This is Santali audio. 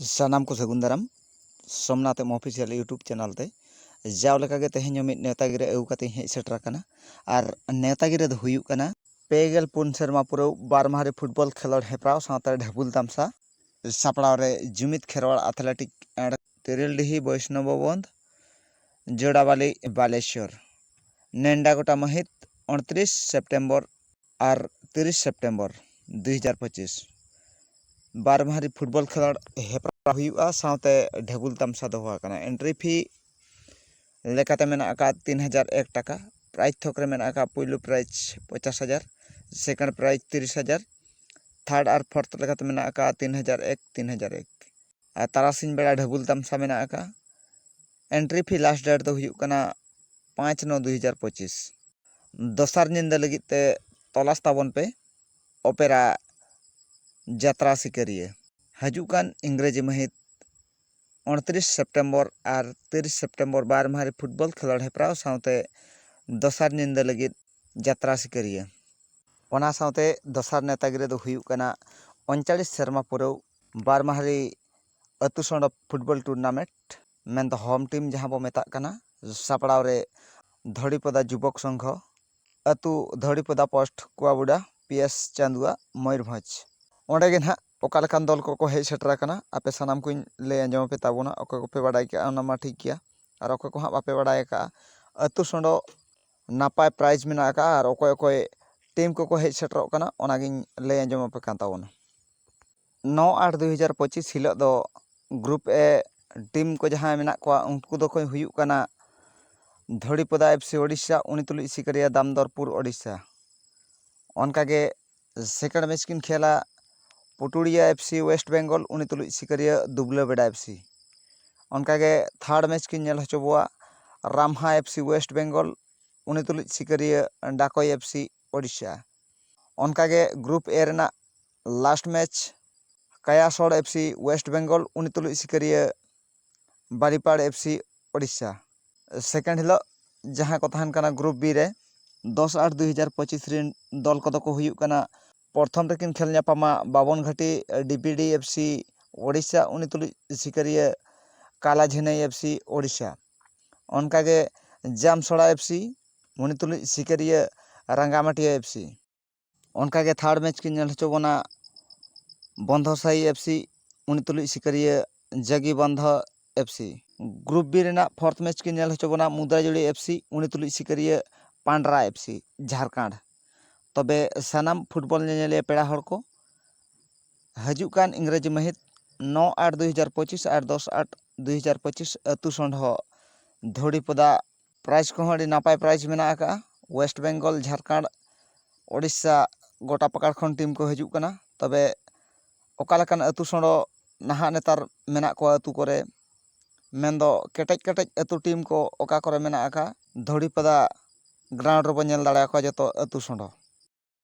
सानाम को सगुन दाराम सोमनाथ ऑफिशियल यूट्यूब चैनल ते जाव लेका गे तेहें मिद नेतागिरी अगु कते हेज सेटर आकाना आर नेतागिरी दो हुयुग कना पेगेल पुन सेरमा पुरौ बार माहारी फुटबॉल खेलोड हेप्राव सावते ढेबुल तामसा सापड़ाव रे जुमित खेरवाड़ एथलेटिक एंड तिरिलडिही वैष्णव बंध जोड़ाबाली बालेश्वर नेंडा गोटा महित 29 सेप्टेम्बर और 30 सेप्टेम्बर 2025 बार माहारी फुटबॉल खेलोड हेप्राव हुयुगा सावते ढेबुल तामसा दोहो आकाना एंट्री फी लेकाते मेना आका 3001 टाका प्राइज थोक रे मेना आका पुइलु प्राइज 50,000 सेकंड प्राइज 30,000 थर्ड और फोर्थ लेकाते मेना आका 3001 और तारासिन बेड़ा ढेबुल तामसा मेना आका एंट्री फी लास्ट डेट दो हुयुग कना 5/9/2025 दोसार निंदा लगिते तलाश ताबन पे ओपेरा जात्रा सिकरिया हजुकान इंग्रेजी महित 29 सेप्टेम्बर और 30 सेप्टेम्बर बार माहारी फुटबॉल खेलोड हेप्राव सावते दोसार निंदा लगित जात्रा सिकरिया ओना सावते दोसार नेतागिरी दो हुयुग कना 39 सेरमा पुरौ बार माहारी अतु सोंड football tournament main home team जहां बो मेता कना सापड़ाव रे धड़ीपदा युवक संघ अतु धड़ीपदा पोस्ट कुआबुड़ा पीएस चांदुआ मयूरभंज ओंडे गे ना ओका लेकान दल को हेज सेटर आकाना आपे सानाम को ले आंजम पे ताबोना ओका को पे बाडाय के ओना मा ठीक गया और ओका को हा बापे बाडाय का अतु सोंडो नापाय प्राइज मेना का और ओकोय ओकोय टीम को हेज सेटर ओकाना ओना गिन ले आंजम पे कान ताबोना 9/8/2025 हिलो दो ग्रुप ए टीम को जहां मेना को उनको दो कोई हुयुग कना धड़ीपदा एफसी ओडिशा उनितुलि सिकरिया दामदरपुर ओडिशा उनका के सेकंड मैच किन खेला पुटुड़िया एफसी वेस्ट बेंगल उनितुलि सिकरिया दुबला बेड़ा एफसी उनका के थर्ड मैच किन नेल हचबुआ रामहा एफसी वेस्ट बेंगल उनितुलि सिकरिया डाकोय एफसी ओडिशा उनका के ग्रुप ए रेना लास्ट मैच कायासोड़ एफसी वेस्ट बेंगल उनितुलि सिकरिया बारीपाड़ एफसी ओडिशा सेकेंड हिलो जहां को तहन कना ग्रुप बी रे 10/8/2025 रिन दल को को हुयुग कना प्रथम रेकिन खेल नापामा बाबन घाटी डीपीडी एफसी ओडिशा उनितुलि सिकरिया काला झेनई एफसी ओडिशा उनका के जामसोड़ा एफसी उनितुलि सिकरिया रंगामाटिया एफसी उनका के थर्ड मैच किन नेल हचबोना बंधसाई एफसी उनितुलि सिकरिया जगी बंध एफसी ग्रुप बी रेना फोर्थ मैच किन नेल हचबोना मुद्राजुड़ी एफसी उनितुलि सिकरिया पांड्रा एफसी झारखंड तबे सानाम फुटबॉल नेले पेड़ा हर को हजुकान इंग्रेजी महित 9/8/2025 और 10/8/2025 अतु सोंड धड़ीपदा प्राइज को नापाय प्राइज मेना का वेस्ट बेंगल झारखंड ओडिशा गोटा पकड़ खन टीम को हजुकाना तबे ओकालकान अतु सोंड नहा नेतार मेना को अतु करे मेनदो केटेज केटेज अतु टीम को ओका करे मेना का धड़ीपदा ग्राउंड रे बो नेल दाड़ा को जतो अतु सोंड